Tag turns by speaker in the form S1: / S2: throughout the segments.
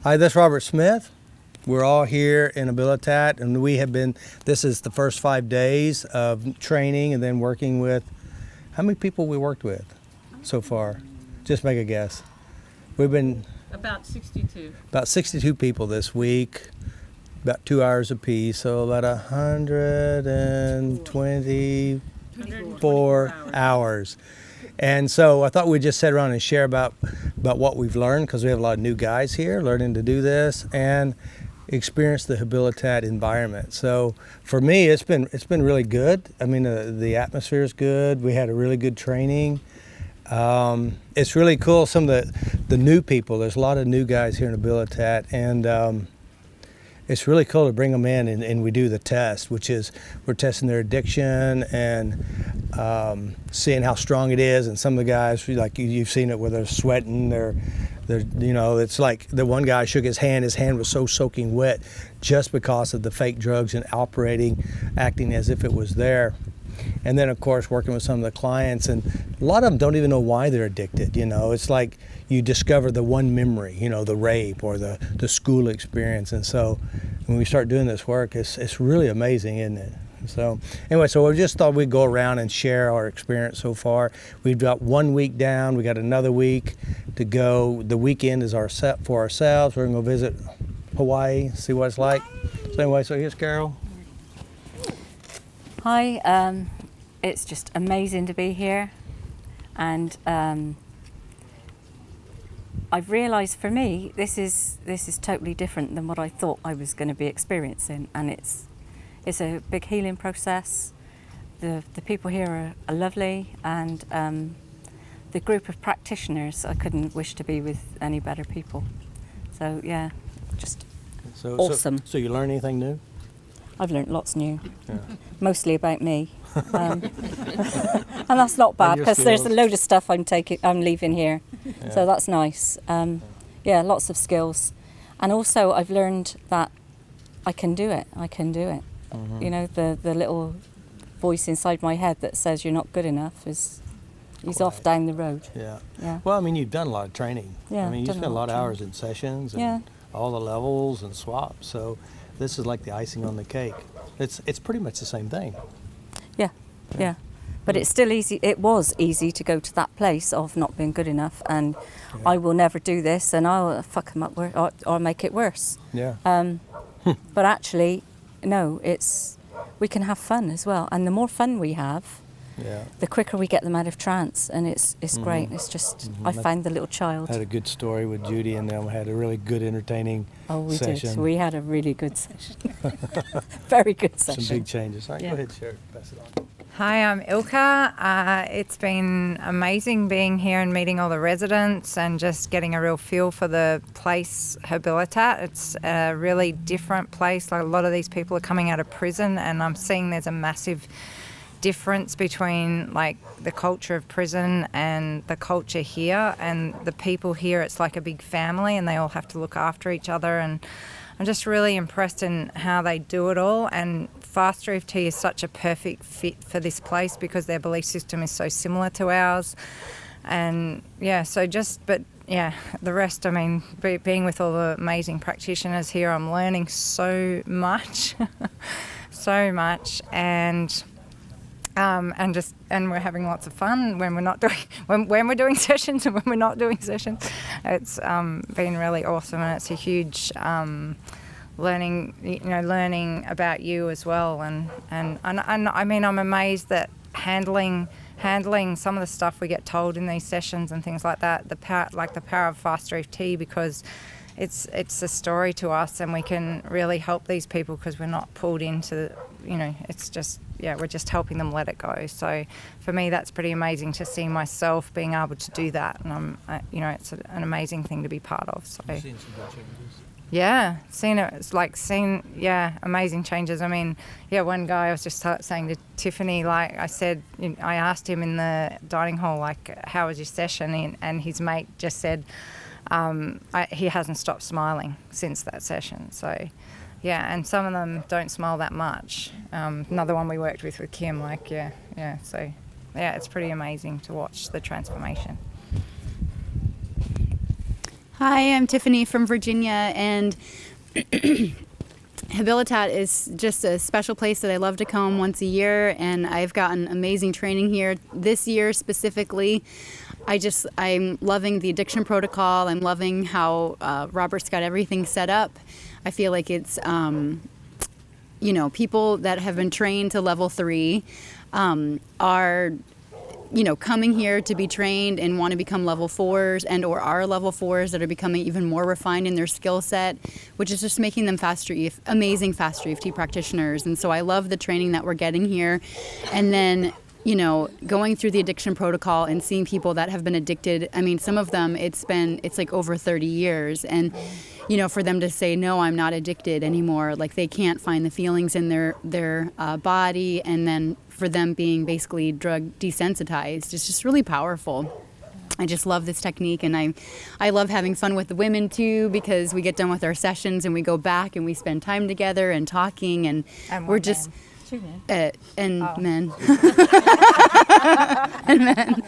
S1: Hi, this is Robert Smith. We're all here in Abilitat, and this is the first 5 days of training and then working with, how many people we worked with so far? Just make a guess. We've been
S2: about 62.
S1: About 62 people this week, about 2 hours apiece, so about 124 hours. And so I thought we'd just sit around and share about what we've learned, because we have a lot of new guys here learning to do this and experience the Abilitat environment. So for me, it's been really good. I mean, the atmosphere is good. We had a really good training. It's really cool. Some of the new people, there's a lot of new guys here in Abilitat, and it's really cool to bring them in and we do the test, which is we're testing their addiction and seeing how strong it is. And some of the guys, like you've seen it, where they're sweating, they're it's like the one guy shook his hand was so soaking wet just because of the fake drugs and acting as if it was there. And then, of course, working with some of the clients, and a lot of them don't even know why they're addicted. It's like you discover the one memory, the rape or the school experience. And so when we start doing this work, it's really amazing, isn't it? So anyway, so we just thought we'd go around and share our experience so far. We've got 1 week down. We got another week to go. The weekend is our set for ourselves. We're going to go visit Hawaii, see what it's like. So anyway, so here's Carol.
S3: Hi, it's just amazing to be here, and I've realised for me this is totally different than what I thought I was going to be experiencing, and it's a big healing process. The people here are lovely, and the group of practitioners, I couldn't wish to be with any better people. So yeah, just awesome.
S1: So you learn anything new?
S3: I've learnt lots new, mostly about me, and that's not bad because there's a load of stuff I'm leaving here, so that's nice. Lots of skills, and also I've learned that I can do it. Mm-hmm. The little voice inside my head that says you're not good enough is off down the road.
S1: Yeah. Well, I mean, you've done a lot of training.
S3: Yeah.
S1: I mean, you spent a lot of hours in sessions and all the levels and swaps. So this is like the icing on the cake. It's pretty much the same thing.
S3: Yeah. But it's still easy. It was easy to go to that place of not being good enough, and I will never do this, and I'll fuck them up or make it worse.
S1: Yeah.
S3: But actually, no. We can have fun as well, and the more fun we have, the quicker we get them out of trance, and it's great. It's just I found the little child.
S1: Had a good story with Judy and them. Had a really good, entertaining
S3: we
S1: session.
S3: Did. We had a really good session. Very good session.
S1: Some big changes. All right, go ahead, Sherry. Pass it on.
S4: Hi, I'm Ilka. It's been amazing being here and meeting all the residents and just getting a real feel for the place, Abilitat. It's a really different place. Like, a lot of these people are coming out of prison, and I'm seeing there's a massive difference between like the culture of prison and the culture here, and the people here. It's like a big family, and they all have to look after each other, and I'm just really impressed in how they do it all. And FasterEFT is such a perfect fit for this place because their belief system is so similar to ours. And the rest, I mean, being with all the amazing practitioners here, I'm learning so much, so much. And we're having lots of fun when we're not doing when we're doing sessions and when we're not doing sessions. It's been really awesome, and it's a huge learning about you as well. And I mean, I'm amazed that handling some of the stuff we get told in these sessions and things like that, the power of FasterEFT, because it's a story to us, and we can really help these people because we're not pulled into, it's just, we're just helping them let it go. So for me, that's pretty amazing to see myself being able to do that, and it's an amazing thing to be part of. So
S1: you've seen some good changes.
S4: Yeah, amazing changes. I mean, one guy, I was just saying to Tiffany, like I said, I asked him in the dining hall, like, how was your session? And his mate just said, he hasn't stopped smiling since that session. So, and some of them don't smile that much. Another one we worked with Kim, so it's pretty amazing to watch the transformation.
S2: Hi, I'm Tiffany from Virginia, and Habilitat is just a special place that I love to come once a year, and I've gotten amazing training here. This year specifically, I'm loving the Addiction Protocol. I'm loving how Robert's got everything set up. I feel like it's, people that have been trained to level 3 are coming here to be trained and want to become level 4s and or are level 4s that are becoming even more refined in their skill set, which is just making them amazing FasterEFT practitioners. And so I love the training that we're getting here. And then, going through the addiction protocol and seeing people that have been addicted. I mean, some of them, it's like over 30 years. And, for them to say, no, I'm not addicted anymore, like they can't find the feelings in their body, and then for them being basically drug desensitized, it's just really powerful. I just love this technique, and I love having fun with the women too, because we get done with our sessions and we go back and we spend time together and talking, and we're just men. Men. And men.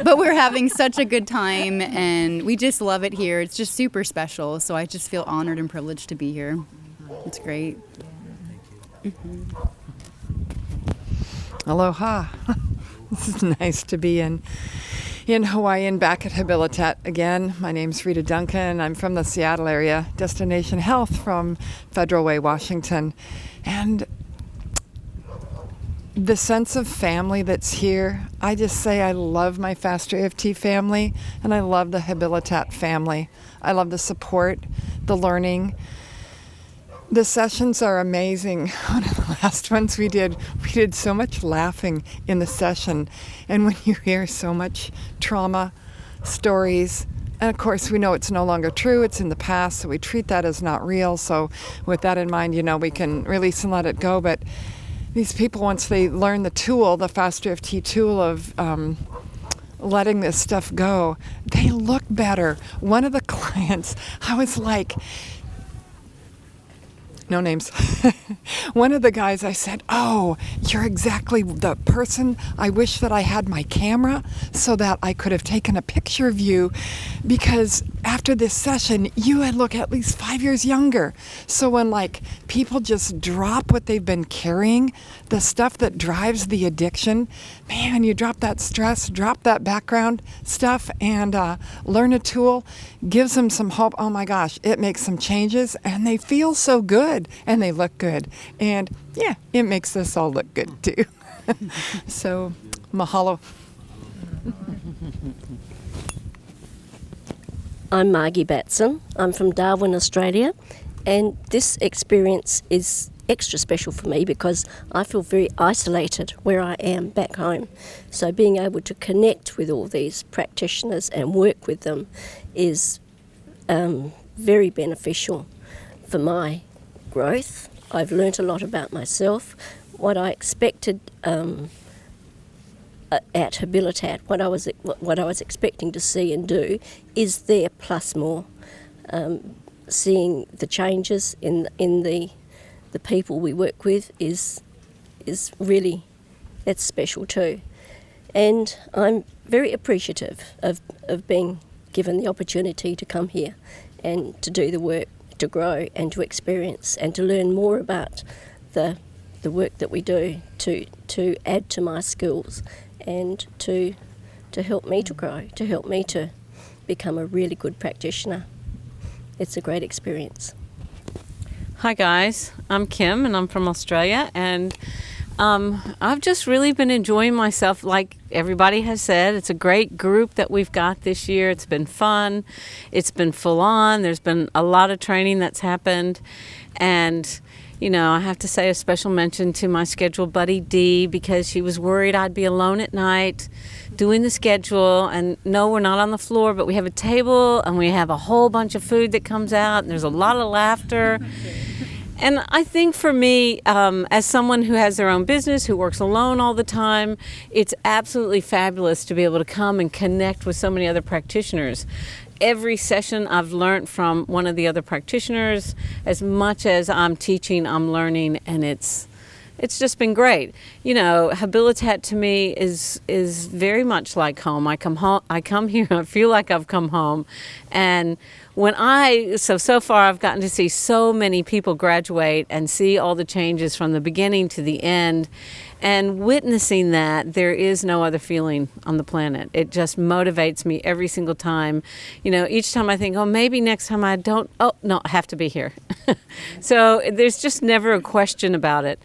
S2: But we're having such a good time, and we just love it here. It's just super special, so I just feel honored and privileged to be here. It's great.
S5: Aloha. This is nice to be in Hawaii and back at Habilitat again. My name's Rita Duncan. I'm from the Seattle area, Destination Health from Federal Way, Washington. And the sense of family that's here, I just say I love my FasterEFT family, and I love the Habilitat family. I love the support, the learning. The sessions are amazing. One of the last ones we did so much laughing in the session. And when you hear so much trauma stories, and of course we know it's no longer true, it's in the past, so we treat that as not real. So with that in mind, we can release and let it go. But these people, once they learn the tool, the FasterEFT tool of letting this stuff go, they look better. One of the clients, I was like, no names. One of the guys, I said, oh, you're exactly the person. I wish that I had my camera so that I could have taken a picture of you, because after this session, you had looked at least 5 years younger. So when people just drop what they've been carrying, the stuff that drives the addiction, man, you drop that stress, drop that background stuff, and learn a tool, gives them some hope. Oh my gosh, it makes some changes, and they feel so good. And they look good. And yeah, it makes us all look good too. So, mahalo.
S6: I'm Margie Batson. I'm from Darwin, Australia. And this experience is extra special for me because I feel very isolated where I am back home. So being able to connect with all these practitioners and work with them is very beneficial for my growth. I've learnt a lot about myself, what I expected at Habilitat, what I was expecting to see and do is there plus more. Seeing the changes in the people we work with is really, that's special too. And I'm very appreciative of being given the opportunity to come here and to do the work, to grow and to experience and to learn more about the work that we do to add to my skills and to help me to grow, to help me to become a really good practitioner. It's a great experience.
S7: Hi guys, I'm Kim and I'm from Australia, and I've just really been enjoying myself. Like everybody has said, it's a great group that we've got this year. It's been fun. It's been full on. There's been a lot of training that's happened. And, I have to say a special mention to my schedule buddy Dee, because she was worried I'd be alone at night doing the schedule. And no, we're not on the floor, but we have a table and we have a whole bunch of food that comes out, and there's a lot of laughter. And I think for me, as someone who has their own business, who works alone all the time, it's absolutely fabulous to be able to come and connect with so many other practitioners. Every session I've learned from one of the other practitioners. As much as I'm teaching, I'm learning, and it's it's just been great. You know, Habilitat to me is very much like home. I come here, I feel like I've come home. And so far I've gotten to see so many people graduate and see all the changes from the beginning to the end. And witnessing that, there is no other feeling on the planet. It just motivates me every single time. You know, each time I think, oh, maybe next time I don't, oh, no, I have to be here. So there's just never a question about it.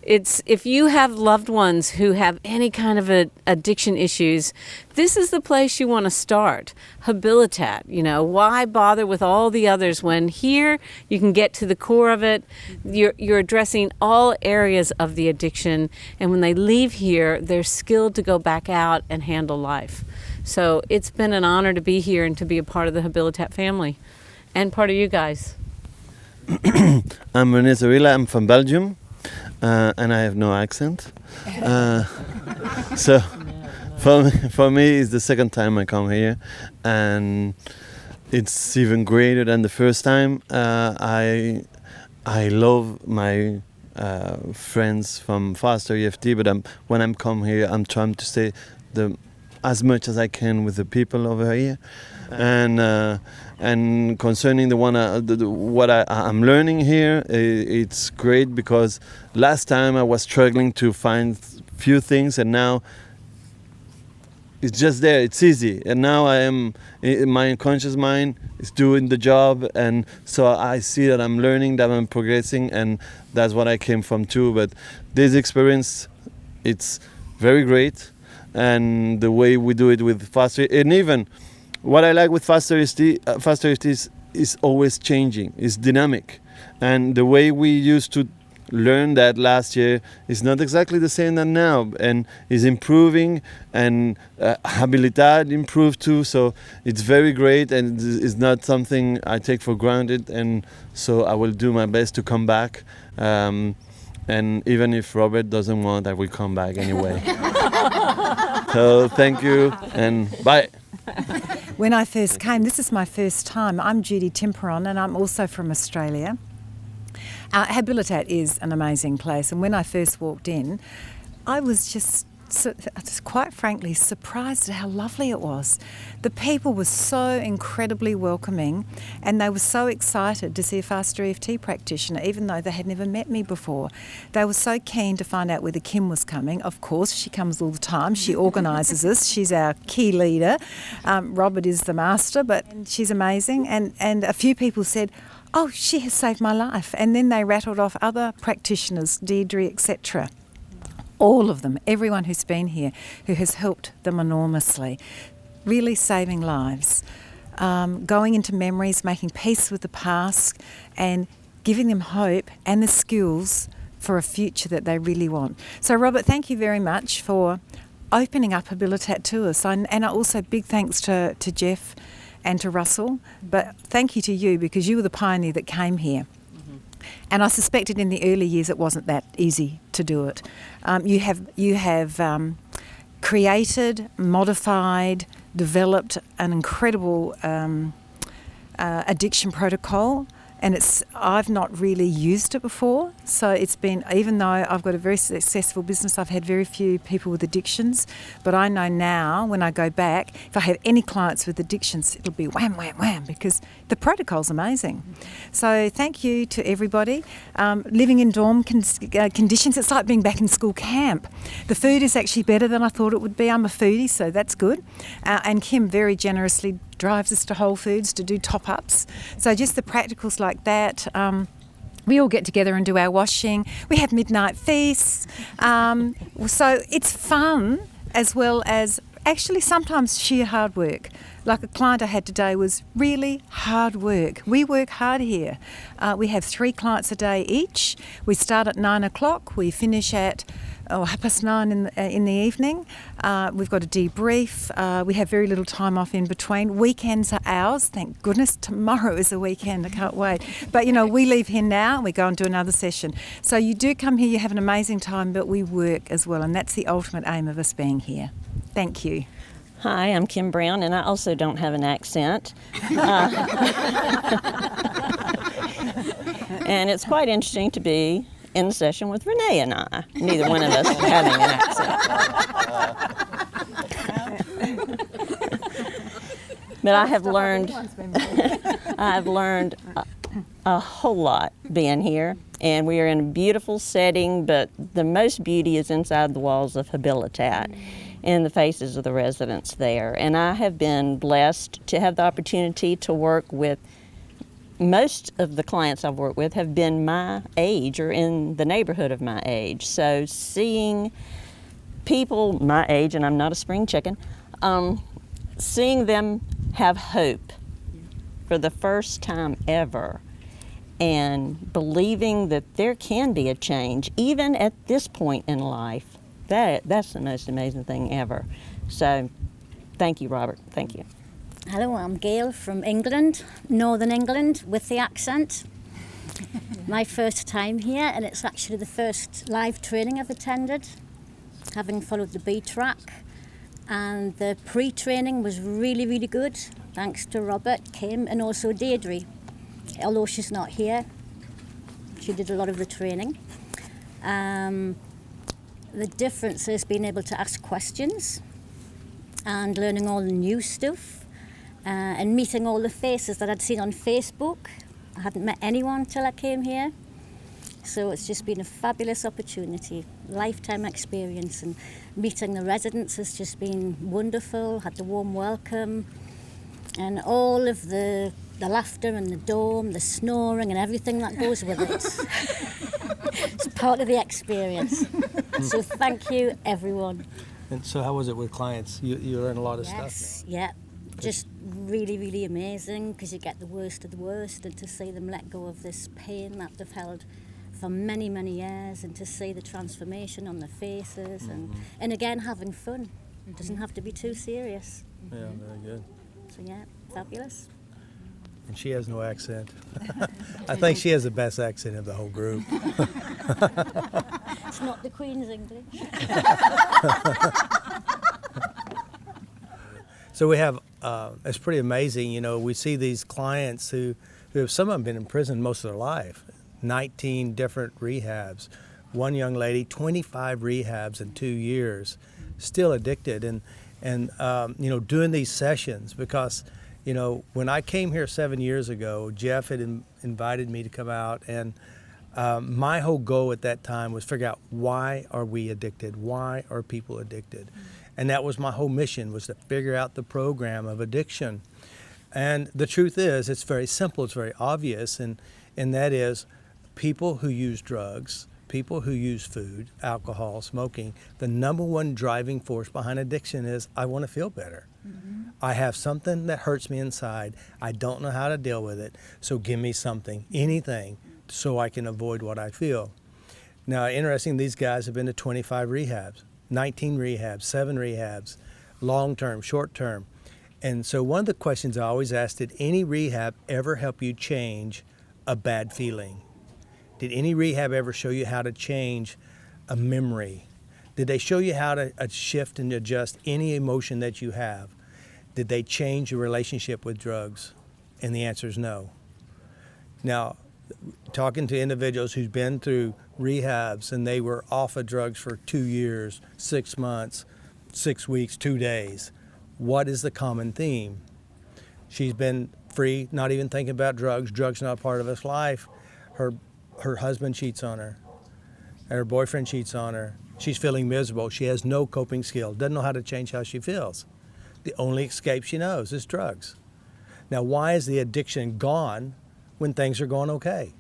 S7: It's if you have loved ones who have any kind of addiction issues, this is the place you want to start. Habilitat, you know, why bother with all the others when here you can get to the core of it. You're addressing all areas of the addiction, and when they leave here, they're skilled to go back out and handle life. So it's been an honor to be here and to be a part of the Habilitat family and part of you guys.
S8: I'm René Zawila, I'm from Belgium. And I have no accent. So for me, it's the second time I come here, and it's even greater than the first time. I love my friends from FasterEFT, but when I'm come here, I'm trying to stay as much as I can with the people over here. And concerning the one what I'm learning here, it's great because last time I was struggling to find few things, and now it's just there. It's easy, and now my unconscious mind is doing the job, and so I see that I'm learning, that I'm progressing, and that's what I came from too. But this experience, it's very great, and the way we do it with Faster, and even what I like with FasterEFT is always changing, it's dynamic. And the way we used to learn that last year is not exactly the same than now, and is improving, and Habilitat improved too, so it's very great, and it's not something I take for granted, and so I will do my best to come back. And even if Robert doesn't want, I will come back anyway. So thank you, and bye.
S9: When I first came, this is my first time. I'm Judy Timperon, and I'm also from Australia. Habilitat is an amazing place, and when I first walked in, I was just quite frankly surprised at how lovely it was. The people were so incredibly welcoming, and they were so excited to see a FasterEFT practitioner, even though they had never met me before. They were so keen to find out whether Kim was coming. Of course, she comes all the time. She organises us. She's our key leader. Robert is the master, but she's amazing. And a few people said, oh, she has saved my life. And then they rattled off other practitioners, Deirdre, etc. All of them, everyone who's been here, who has helped them enormously, really saving lives, going into memories, making peace with the past, and giving them hope and the skills for a future that they really want. So, Robert, thank you very much for opening up Habilitat to us. And also big thanks to Jeff and to Russell, but thank you to you, because you were the pioneer that came here. And I suspected in the early years it wasn't that easy to do it. You have created, modified, developed an incredible addiction protocol, and I've not really used it before. So it's been, even though I've got a very successful business, I've had very few people with addictions, but I know now when I go back, if I have any clients with addictions, it'll be wham, wham, wham, because the protocol's amazing. So thank you to everybody. Living in dorm conditions, it's like being back in school camp. The food is actually better than I thought it would be. I'm a foodie, so that's good. And Kim very generously drives us to Whole Foods to do top-ups. So just the practicals like that. We all get together and do our washing. We have midnight feasts. So it's fun, as well as actually sometimes sheer hard work. Like a client I had today was really hard work. We work hard here. We have 3 clients a day each. We start at 9 o'clock. We finish at 9:30 in the evening. We've got a debrief. We have very little time off in between. Weekends are ours. Thank goodness. Tomorrow is a weekend. I can't wait. But, we leave here now and we go and do another session. So you do come here, you have an amazing time, but we work as well. And that's the ultimate aim of us being here. Thank you.
S10: Hi, I'm Kim Brown, and I also don't have an accent. And it's quite interesting to be in the session with Renee and I. Neither one of us having an accent. But I have learned a whole lot being here, and we are in a beautiful setting, but the most beauty is inside the walls of Habilitat and the faces of the residents there. And I have been blessed to have the opportunity to work with, most of the clients I've worked with have been my age or in the neighborhood of my age. So seeing people my age, and I'm not a spring chicken, seeing them have hope for the first time ever, and believing that there can be a change, even at this point in life, that's the most amazing thing ever. So, thank you, Robert. Thank you.
S11: Hello, I'm Gail from England, Northern England, with the accent. My first time here, and it's actually the first live training I've attended, having followed the B track. And the pre-training was really, really good, thanks to Robert, Kim, and also Deirdre. Although she's not here, she did a lot of the training. The difference is being able to ask questions and learning all the new stuff and meeting all the faces that I'd seen on Facebook. I hadn't met anyone till I came here. So it's just been a fabulous opportunity, lifetime experience, and meeting the residents has just been wonderful, had the warm welcome, and all of the laughter and the dome, the snoring and everything that goes with it. It's part of the experience. So thank you, everyone.
S1: And so how was it with clients? You learn a lot of stuff now.
S11: Yeah, just really, really amazing, because you get the worst of the worst, and to see them let go of this pain that they've held for many, many years, and to see the transformation on their faces, and again, having fun. It doesn't have to be too serious.
S1: Yeah, very good.
S11: So yeah, fabulous.
S1: And she has no accent. I think she has the best accent of the whole group.
S11: It's not the Queen's English.
S1: So we have, it's pretty amazing, you know, we see these clients who have, some of them been in prison most of their life, 19 different rehabs. One young lady, 25 rehabs in 2 years, still addicted. And you know, doing these sessions, because, you know, when I came here 7 years ago, Jeff had invited me to come out, and my whole goal at that time was figure out, why are we addicted? Why are people addicted? And that was my whole mission, was to figure out the program of addiction. And the truth is, it's very simple, it's very obvious, and that is, people who use drugs, people who use food, alcohol, smoking, the number one driving force behind addiction is, I want to feel better. I have something that hurts me inside. I don't know how to deal with it, so give me something, anything, so I can avoid what I feel. Now, interesting, these guys have been to 25 rehabs, 19 rehabs, 7 rehabs, long-term, short-term. And so one of the questions I always ask, did any rehab ever help you change a bad feeling? Did any rehab ever show you how to change a memory? Did they show you how to shift and adjust any emotion that you have? Did they change your relationship with drugs? And the answer is no. Now, talking to individuals who've been through rehabs and they were off of drugs for 2 years, 6 months, 6 weeks, 2 days, what is the common theme? She's been free, not even thinking about drugs. Drugs not a part of her life. Her husband cheats on her. Her boyfriend cheats on her. She's feeling miserable. She has no coping skill. Doesn't know how to change how she feels. The only escape she knows is drugs. Now, why is the addiction gone when things are going okay?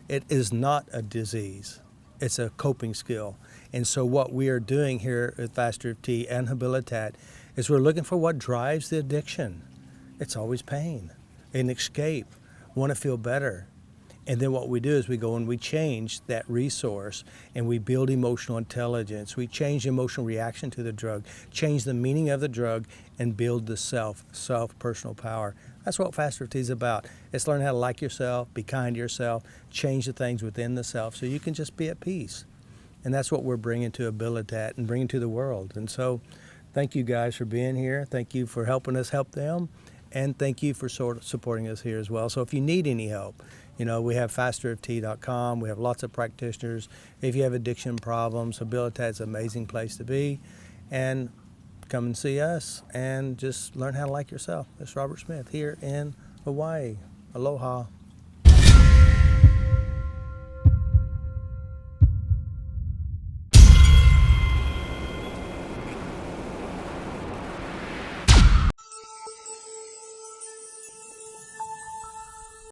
S1: It is not a disease. It's a coping skill. And so what we are doing here at FasterEFT and Habilitat is we're looking for what drives the addiction. It's always pain, an escape, want to feel better. And then what we do is we go and we change that resource, and we build emotional intelligence. We change emotional reaction to the drug, change the meaning of the drug, and build the self personal power. That's what FasterEFT is about. It's learning how to like yourself, be kind to yourself, change the things within the self so you can just be at peace. And that's what we're bringing to Habilitat and bringing to the world. And so thank you guys for being here. Thank you for helping us help them. And thank you for supporting us here as well. So if you need any help, you know, we have FasterEFT.com. We have lots of practitioners. If you have addiction problems, Habilitat's an amazing place to be. And come and see us and just learn how to like yourself. It's Robert Smith here in Hawaii. Aloha.